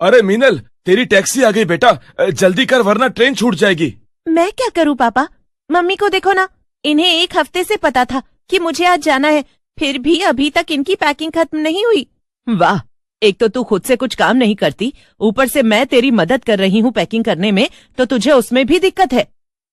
अरे मीनल, तेरी टैक्सी आ गई बेटा, जल्दी कर वरना ट्रेन छूट जाएगी। मैं क्या करूं पापा? मम्मी को देखो ना, इन्हें एक हफ्ते से पता था कि मुझे आज जाना है, फिर भी अभी तक इनकी पैकिंग खत्म नहीं हुई। वाह, एक तो तू खुद से कुछ काम नहीं करती, ऊपर से मैं तेरी मदद कर रही हूँ पैकिंग करने में, तो तुझे उसमें भी दिक्कत है।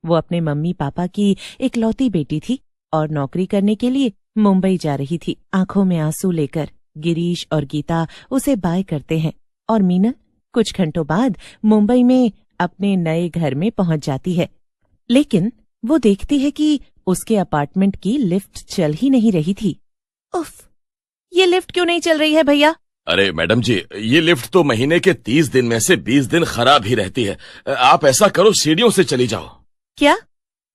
वो अपने मम्मी पापा की इकलौती बेटी थी और नौकरी करने के लिए मुंबई जा रही थी। आंखों में आंसू लेकर गिरीश और गीता उसे बाय करते हैं और मीनल कुछ घंटों बाद मुंबई में अपने नए घर में पहुंच जाती है। लेकिन वो देखती है कि उसके अपार्टमेंट की लिफ्ट चल ही नहीं रही थी। उफ, ये लिफ्ट क्यों नहीं चल रही है भैया? अरे मैडम जी, ये लिफ्ट तो महीने के 30 दिन में से 20 दिन खराब ही रहती है। आप ऐसा करो, सीढ़ियों से चली जाओ। क्या?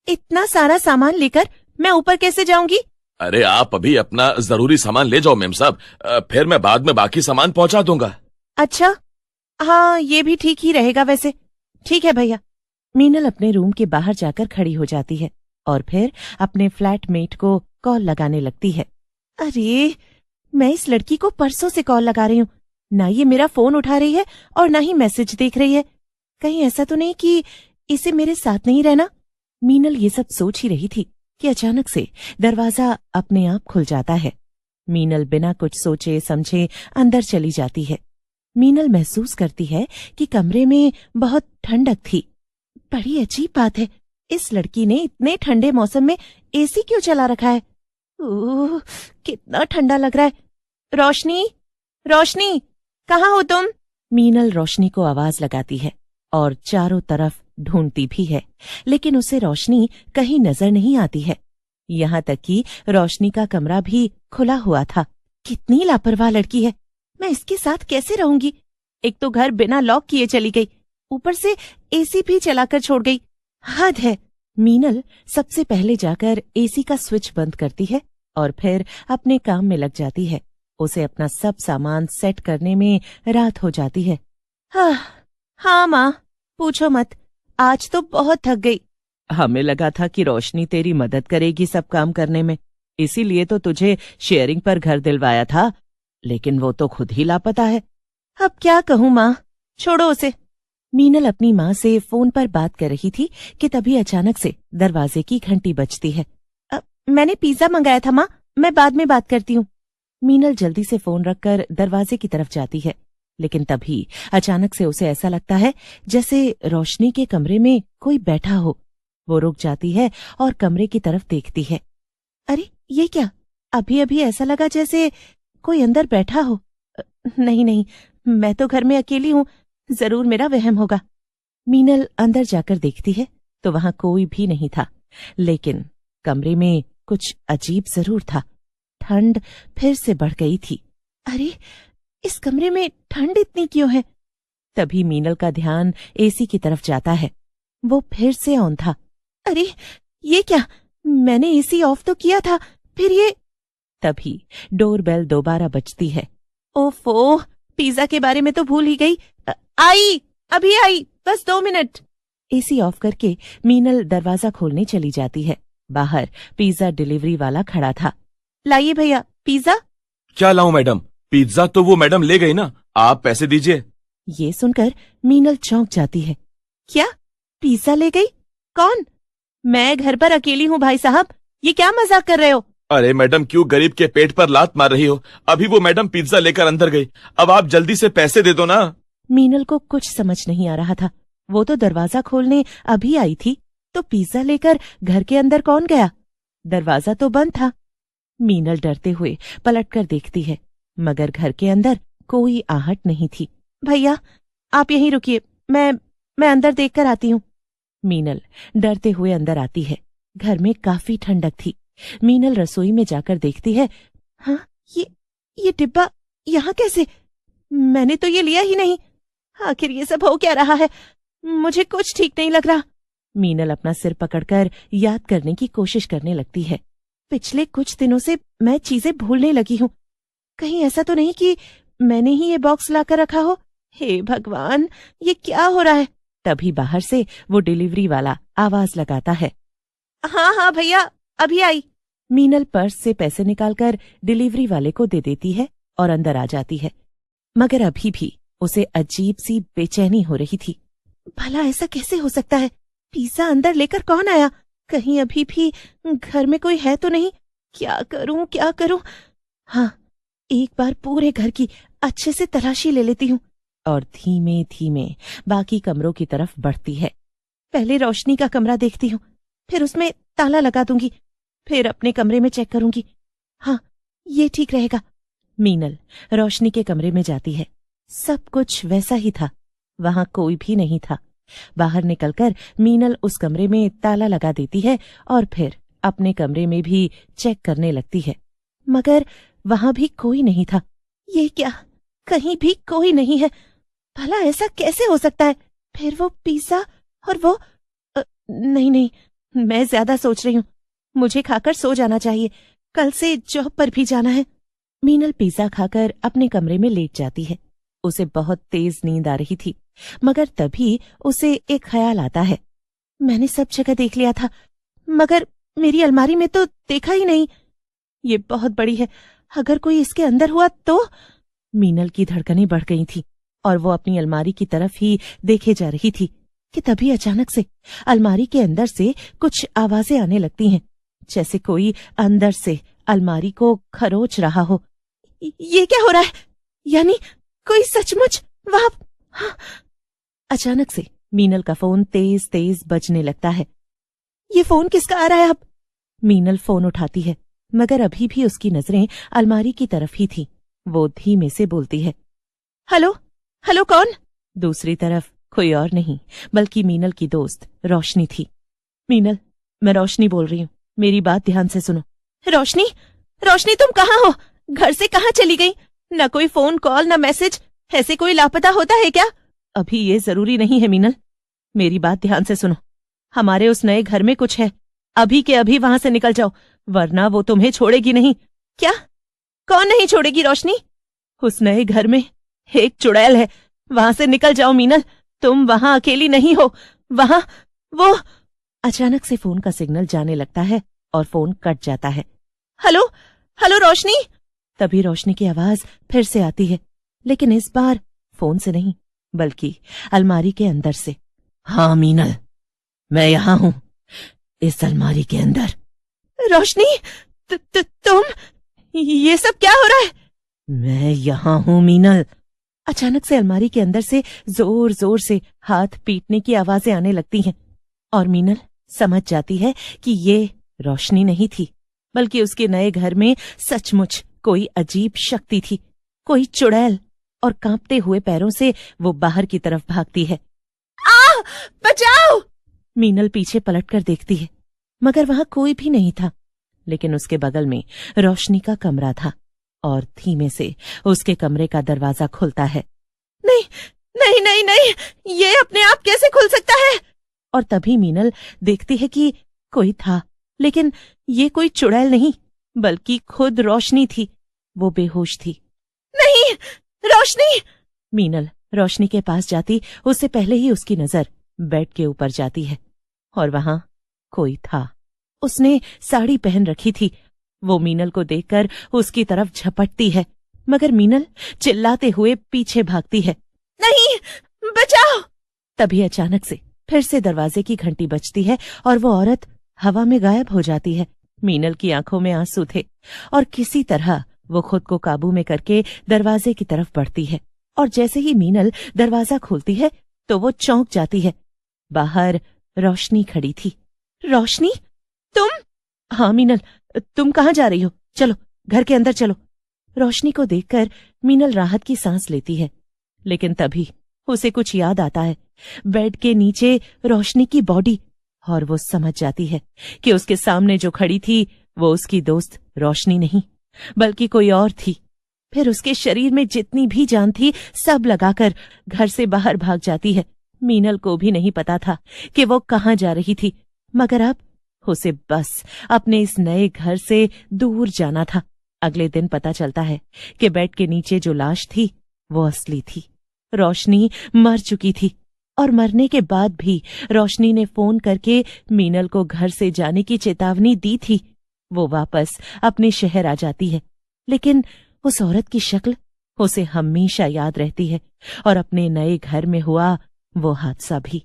इतना सारा सामान लेकर मैं ऊपर कैसे जाऊंगी? अरे आप अभी अपना जरूरी सामान ले जाओ मेम साहब, फिर मैं बाद में बाकी सामान पहुंचा दूंगा। अच्छा, हाँ ये भी ठीक ही रहेगा वैसे। ठीक है भैया। मीनल अपने रूम के बाहर जाकर खड़ी हो जाती है और फिर अपने फ्लैटमेट को कॉल लगाने लगती है। अरे, मैं इस लड़की को परसों से कॉल लगा रही हूँ, ना ये मेरा फोन उठा रही है और ना ही मैसेज देख रही है। कहीं ऐसा तो नहीं कि इसे मेरे साथ नहीं रहना? मीनल ये सब सोच ही रही थी कि अचानक से दरवाजा अपने आप खुल जाता है। मीनल बिना कुछ सोचे समझे अंदर चली जाती है। मीनल महसूस करती है कि कमरे में बहुत ठंडक थी। बड़ी अजीब बात है, इस लड़की ने इतने ठंडे मौसम में एसी क्यों चला रखा है? ओह, कितना ठंडा लग रहा है। रोशनी, रोशनी, कहाँ हो तुम? मीनल रोशनी को आवाज लगाती है और चारों तरफ ढूंढती भी है, लेकिन उसे रोशनी कहीं नजर नहीं आती है। यहाँ तक कि रोशनी का कमरा भी खुला हुआ था। कितनी लापरवाह लड़की है, मैं इसके साथ कैसे रहूंगी? एक तो घर बिना लॉक किए चली गई, ऊपर से एसी भी चलाकर छोड़ गई। हद है। मीनल सबसे पहले जाकर एसी का स्विच बंद करती है और फिर अपने काम में लग जाती है। उसे अपना सब सामान सेट करने में रात हो जाती है। हाँ माँ, पूछो मत, आज तो बहुत थक गई। हमें लगा था कि रोशनी तेरी मदद करेगी सब काम करने में, इसीलिए तो तुझे शेयरिंग पर घर दिलवाया था, लेकिन वो तो खुद ही लापता है। अब क्या कहूँ माँ, छोड़ो उसे। मीनल अपनी माँ से फोन पर बात कर रही थी कि तभी अचानक से दरवाजे की घंटी बजती है। मैंने पिज्जा मंगाया था माँ, मैं बाद में बात करती हूँ। मीनल जल्दी से फोन रखकर दरवाजे की तरफ जाती है, लेकिन तभी अचानक से उसे ऐसा लगता है जैसे रोशनी के कमरे में कोई बैठा हो। वो रुक जाती है और कमरे की तरफ देखती है। अरे ये क्या? अभी अभी ऐसा लगा जैसे कोई अंदर बैठा हो। नहीं नहीं, मैं तो घर में अकेली हूँ, जरूर मेरा वहम होगा। मीनल अंदर जाकर देखती है तो वहां कोई भी नहीं था, लेकिन कमरे में कुछ अजीब जरूर था। ठंड फिर से बढ़ गई थी। अरे, इस कमरे में ठंड इतनी क्यों है? तभी मीनल का ध्यान एसी की तरफ जाता है। वो फिर से ऑन था। अरे ये क्या? मैंने एसी ऑफ तो किया था, फिर ये। तभी डोरबेल दोबारा बजती है। ओफो, पिज्जा के बारे में तो भूल ही गई। आई, अभी आई, बस 2 मिनट। एसी ऑफ करके मीनल दरवाजा खोलने चली जाती है। बाहर पिज्जा डिलीवरी वाला खड़ा था। लाइए भैया पिज्जा। क्या लाऊं मैडम? पिज्जा तो वो मैडम ले गई ना, आप पैसे दीजिए। ये सुनकर मीनल चौंक जाती है। क्या? पिज्जा ले गई? कौन? मैं घर पर अकेली हूँ भाई साहब, ये क्या मजाक कर रहे हो? अरे मैडम, क्यों गरीब के पेट पर लात मार रही हो? अभी वो मैडम पिज्जा लेकर अंदर गई, अब आप जल्दी से पैसे दे दो ना। मीनल को कुछ समझ नहीं आ रहा था। वो तो दरवाजा खोलने अभी आई थी, तो पिज्जा लेकर घर के अंदर कौन गया? दरवाजा तो बंद था। मीनल डरते हुए पलटकर देखती है, मगर घर के अंदर कोई आहट नहीं थी। भैया आप यहीं रुकिए, मैं अंदर देखकर आती हूँ। मीनल डरते हुए अंदर आती है। घर में काफी ठंडक थी। मीनल रसोई में जाकर देखती है। हाँ, ये डिब्बा यहाँ कैसे? मैंने तो ये लिया ही नहीं। आखिर ये सब हो क्या रहा है? मुझे कुछ ठीक नहीं लग रहा। मीनल अपना सिर पकड़कर याद करने की कोशिश करने लगती है। पिछले कुछ दिनों से मैं चीजें भूलने लगी हूँ। कहीं ऐसा तो नहीं कि मैंने ही ये बॉक्स लाकर रखा हो? हे भगवान, ये क्या हो रहा है? तभी बाहर से वो डिलीवरी वाला आवाज लगाता है। हाँ हाँ भैया, अभी आई। मीनल पर्स से पैसे निकालकर डिलीवरी वाले को दे देती है और अंदर आ जाती है, मगर अभी भी उसे अजीब सी बेचैनी हो रही थी। भला ऐसा कैसे हो सकता है? पिज्जा अंदर लेकर कौन आया? कहीं अभी भी घर में कोई है तो नहीं? क्या करूं क्या करूं? हाँ, एक बार पूरे घर की अच्छे से तलाशी ले लेती हूँ और धीमे धीमे बाकी कमरों की तरफ बढ़ती है। पहले रोशनी का कमरा देखती हूँ, फिर उसमें ताला लगा दूंगी, फिर अपने कमरे में चेक करूंगी। हाँ, ये ठीक रहेगा। मीनल रोशनी के कमरे में जाती है। सब कुछ वैसा ही था, वहां कोई भी नहीं था। बाहर निकलकर मीनल उस कमरे में ताला लगा देती है और फिर अपने कमरे में भी चेक करने लगती है, मगर वहां भी कोई नहीं था। ये क्या, कहीं भी कोई नहीं है? भला ऐसा कैसे हो सकता है? फिर वो पिज्जा और वो नहीं नहीं, मैं ज्यादा सोच रही हूँ। मुझे खाकर सो जाना चाहिए, कल से जॉब पर भी जाना है। मीनल पिज्जा खाकर अपने कमरे में लेट जाती है। उसे बहुत तेज नींद आ रही थी, मगर तभी उसे एक ख्याल आता है। मैंने सब जगह देख लिया था, मगर मेरी अलमारी में तो देखा ही नहीं। ये बहुत बड़ी है, अगर कोई इसके अंदर हुआ तो? मीनल की धड़कनें बढ़ गई थी और वो अपनी अलमारी की तरफ ही देखे जा रही थी कि तभी अचानक से अलमारी के अंदर से कुछ आवाजें आने लगती हैं, जैसे कोई अंदर से अलमारी को खरोच रहा हो। ये क्या हो रहा है? यानी कोई सचमुच वहां? हाँ। अचानक से मीनल का फोन तेज तेज बजने लगता है। ये फोन किसका आ रहा है अब? मीनल फोन उठाती है, मगर अभी भी उसकी नजरें अलमारी की तरफ ही थी। वो धीमे से बोलती है, हेलो हेलो, कौन? दूसरी तरफ कोई और नहीं बल्कि मीनल की दोस्त रोशनी थी। मीनल, मैं रोशनी बोल रही हूँ, मेरी बात ध्यान से सुनो। रोशनी? रोशनी, तुम कहाँ हो? घर से कहाँ चली गई? न कोई फोन कॉल न मैसेज, ऐसे कोई लापता होता है क्या? अभी ये जरूरी नहीं है मीनल, मेरी बात ध्यान से सुनो। हमारे उस नए घर में कुछ है, अभी के अभी वहां से निकल जाओ, वरना वो तुम्हें छोड़ेगी नहीं। क्या? कौन नहीं छोड़ेगी रोशनी? उस नए घर में एक चुड़ैल है, वहां से निकल जाओ मीनल, तुम वहां अकेली नहीं हो। वहां वो। अचानक से फोन का सिग्नल जाने लगता है और फोन कट जाता है। हेलो हेलो रोशनी? तभी रोशनी की आवाज फिर से आती है, लेकिन इस बार फोन से नहीं बल्कि अलमारी के अंदर से। हाँ मीनल, मैं यहां हूं, इस अलमारी के अंदर। रोशनी, तुम? ये सब क्या हो रहा है? मैं यहां हूं मीनल। अचानक से अलमारी के अंदर से जोर जोर से हाथ पीटने की आवाजें आने लगती हैं और मीनल समझ जाती है कि ये रोशनी नहीं थी, बल्कि उसके नए घर में सचमुच कोई अजीब शक्ति थी, कोई चुड़ैल। और कांपते हुए पैरों से वो बाहर की तरफ भागती है। आ! बचाओ! मीनल पीछे पलटकर देखती है, मगर वहां कोई भी नहीं था, लेकिन उसके बगल में रोशनी का कमरा था और धीमे से उसके कमरे का दरवाजा खुलता है। नहीं नहीं नहीं नहीं, ये अपने आप कैसे खुल सकता है? और तभी मीनल देखती है कि कोई था, लेकिन ये कोई चुड़ैल नहीं बल्कि खुद रोशनी थी। वो बेहोश थी। नहीं, रोशनी! मीनल रोशनी के पास जाती उससे पहले ही उसकी नजर बेड के ऊपर जाती है और वहां कोई था। उसने साड़ी पहन रखी थी। वो मीनल को देखकर उसकी तरफ झपटती है, मगर मीनल चिल्लाते हुए पीछे भागती है। नहीं, बचाओ! तभी अचानक से फिर से दरवाजे की घंटी बजती है और वो औरत हवा में गायब हो जाती है। मीनल की आंखों में आंसू थे और किसी तरह वो खुद को काबू में करके दरवाजे की तरफ बढ़ती है और जैसे ही मीनल दरवाजा खोलती है तो वो चौंक जाती है। बाहर रोशनी खड़ी थी। रोशनी, तुम? हाँ मीनल, तुम कहाँ जा रही हो? चलो घर के अंदर चलो। रोशनी को देखकर मीनल राहत की सांस लेती है, लेकिन तभी उसे कुछ याद आता है। बेड के नीचे रोशनी की बॉडी, और वो समझ जाती है कि उसके सामने जो खड़ी थी वो उसकी दोस्त रोशनी नहीं बल्कि कोई और थी। फिर उसके शरीर में जितनी भी जान थी सब लगाकर घर से बाहर भाग जाती है। मीनल को भी नहीं पता था कि वो कहाँ जा रही थी, मगर अब उसे बस अपने इस नए घर से दूर जाना था। अगले दिन पता चलता है कि बेड के नीचे जो लाश थी वो असली थी। रोशनी मर चुकी थी और मरने के बाद भी रोशनी ने फोन करके मीनल को घर से जाने की चेतावनी दी थी। वो वापस अपने शहर आ जाती है, लेकिन उस औरत की शक्ल उसे हमेशा याद रहती है, और अपने नए घर में हुआ वो हादसा भी।